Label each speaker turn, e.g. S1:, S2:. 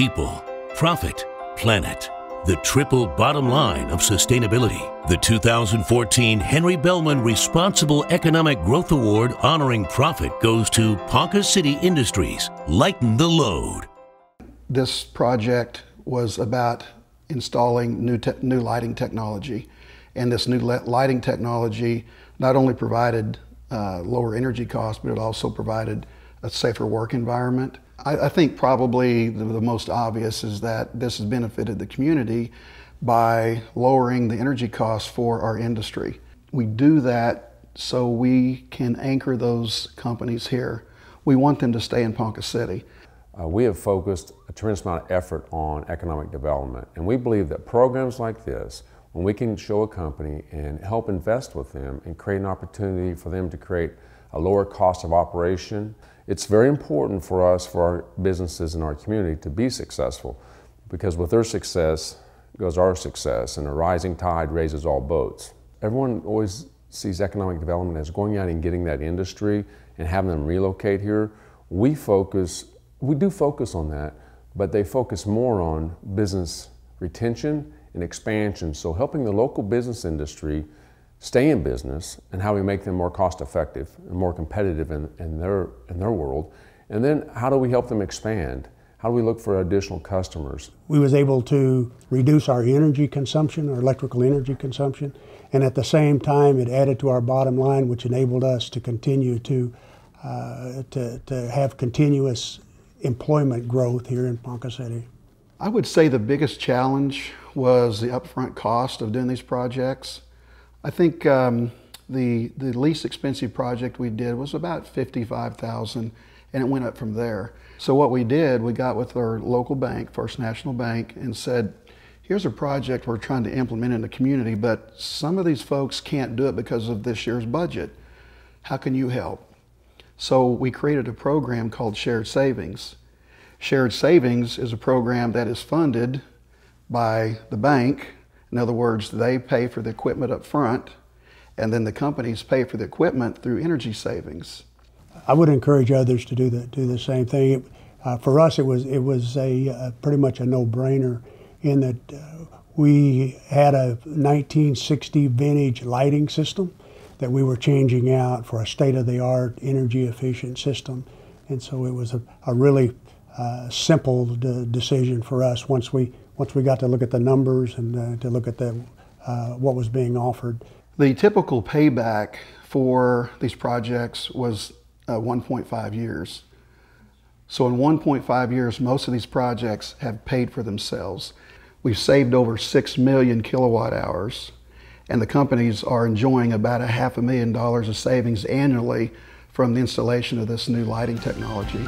S1: people, profit, planet. The triple bottom line of sustainability. The 2014 Henry Bellmon Responsible Economic Growth Award honoring profit goes to Ponca City Industries. Lighten the load.
S2: This project was about installing new lighting technology. And this new lighting technology not only provided lower energy costs, but it also provided a safer work environment. I think probably the most obvious is that this has benefited the community by lowering the energy costs for our industry. We do that so we can anchor those companies here. We want them to stay in Ponca City.
S3: We have focused a tremendous amount of effort on economic development, and we believe that programs like this, when we can show a company and help invest with them and create an opportunity for them to create a lower cost of operation, it's very important for us, for our businesses in our community to be successful, because with their success goes our success, and a rising tide raises all boats. Everyone always sees economic development as going out and getting that industry and having them relocate here. We do focus on that, but they focus more on business retention and expansion. So helping the local business industry stay in business and how we make them more cost effective and more competitive in their world. And then how do we help them expand? How do we look for additional customers?
S4: We was able to reduce our energy consumption, our electrical energy consumption, and at the same time it added to our bottom line, which enabled us to continue to have continuous employment growth here in Ponca City.
S2: I would say the biggest challenge was the upfront cost of doing these projects. I think the least expensive project we did was about $55,000, and it went up from there. So what we did, we got with our local bank, First National Bank, and said, here's a project we're trying to implement in the community, but some of these folks can't do it because of this year's budget. How can you help? So we created a program called Shared Savings. Shared Savings is a program that is funded by the bank. In other words, they pay for the equipment up front, and then the companies pay for the equipment through energy savings.
S4: I would encourage others to do the same thing. For us, it was pretty much a no-brainer in that we had a 1960 vintage lighting system that we were changing out for a state-of-the-art energy-efficient system, and so it was a really simple decision for us once we got to look at the numbers and to look at what was being offered.
S2: The typical payback for these projects was 1.5 years. So in 1.5 years, most of these projects have paid for themselves. We've saved over 6 million kilowatt hours, and the companies are enjoying about $500,000 of savings annually from the installation of this new lighting technology.